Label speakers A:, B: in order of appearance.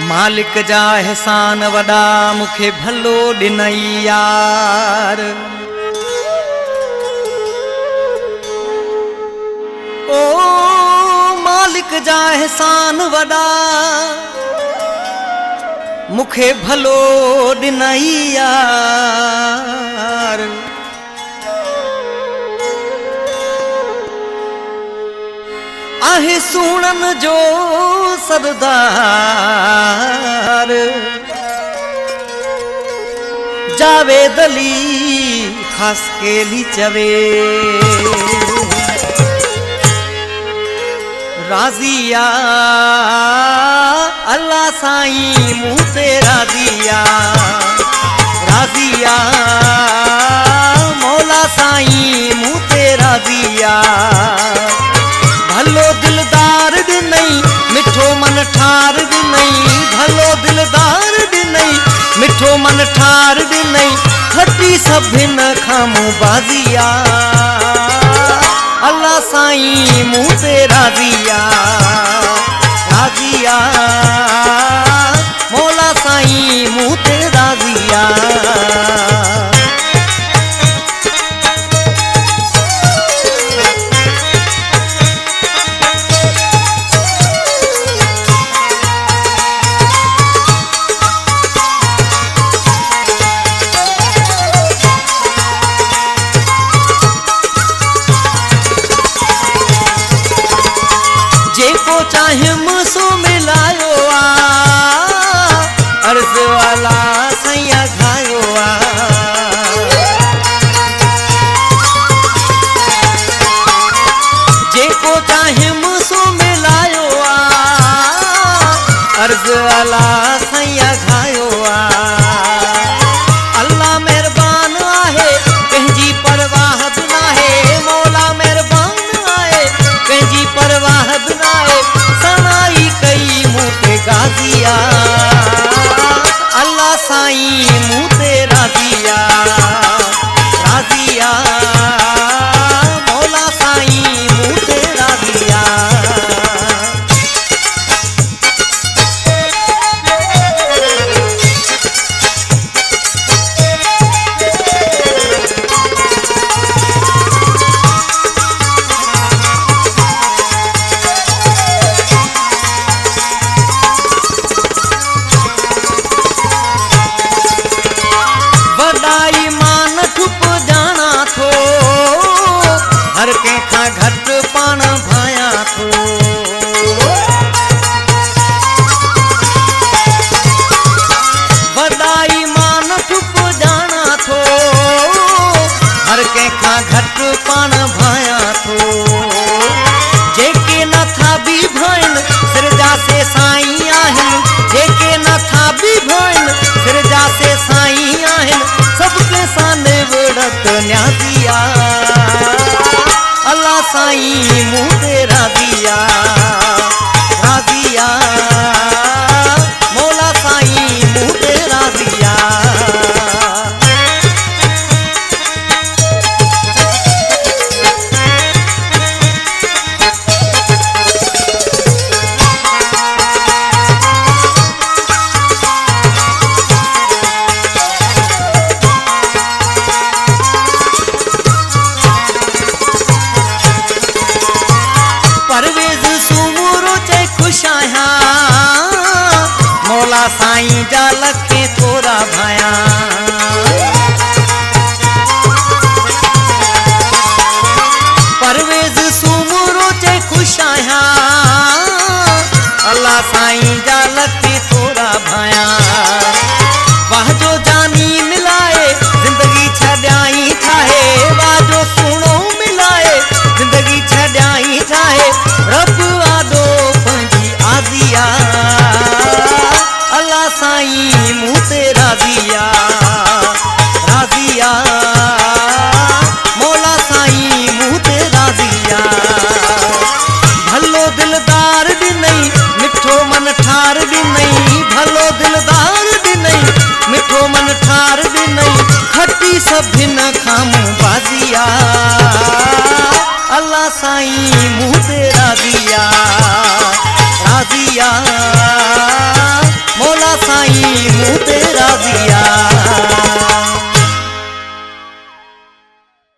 A: मालिक जा एहसान वॾा मूंखे भलो ॾिनई यार। ओ मालिक जा एहसान वॾा मूंखे भलो ॾिनई यार। आहे सूणन जो सरदार जावेद अली ख़ास केली चवे राज़िया अल्लाह साईं मूं ते राज़िया राज़िया मौला साईं मूं ते राज़िया। भलो दिलदार ॾिनई मिठो मन ठार ॾिनई भलो दिलदार ॾिनई मिठो मन ठार ॾिनई खटी सभिन खां मूं बाज़िया अल्लाह साईं मूं ते राज़िया राज़िया मौला साईं मूं ते राज़िया। चाहे मुसो मिलायो आ अर्ज़ वाला सैया घायो आ। जेको चाहे मुसो मिलायो आ अर्ज़ वाला सैया घायो आ। अल्लाह मेहरबान आहे कंहिंजी परवाह बि नाहे मौला मेहरबान आहे कंहिंजी परवाह बि नाहे सनाई कई मूं ते गाज़िया अल्लाह साईं मूं ते राज़िया राज़िया मौला साईं मूं ते राज़िया। हर कंहिंखां घटि पाण भायां थो वॾाई मान ठुप ॼाणा थो हर कंहिंखां घटि पाण भायां थो। जेके नथा बि भाइनि सिरजा से साईं आहिनि जेके नथा बि भाइनि सिरजा से साईं आहिनि सभु सां निवड़त न्याज़िया अल्लाह साईं मूं ते राज़िया राज़िया मौला साईं मूं ते राज़िया। मौला साईं जा लखे थोरा भाया परवेज़ सूमुरो चे खुश आया अल्लाह साईं जा लखे थोरा भाया। वाह जो जानी मिलाए जिंदगी छॾियाई ठाहे वाह जो सुणो मिलाए जिंदगी छॾियाई ठाहे रब आदो पंहिंजी आज़िया अल्लाह साईं मूं ते राज़िया राज़िया मौला साईं मूं ते राज़िया। भलो दिलदार ॾिनई मिठो मन ठार ॾिनई भलो दिलदार ॾिनई मिठो मन ठार ॾिनई खटी सभिन खां मूं बाज़िया अल्लाह साईं मूं ते राज़िया राज़िया मुंह ते राज़ी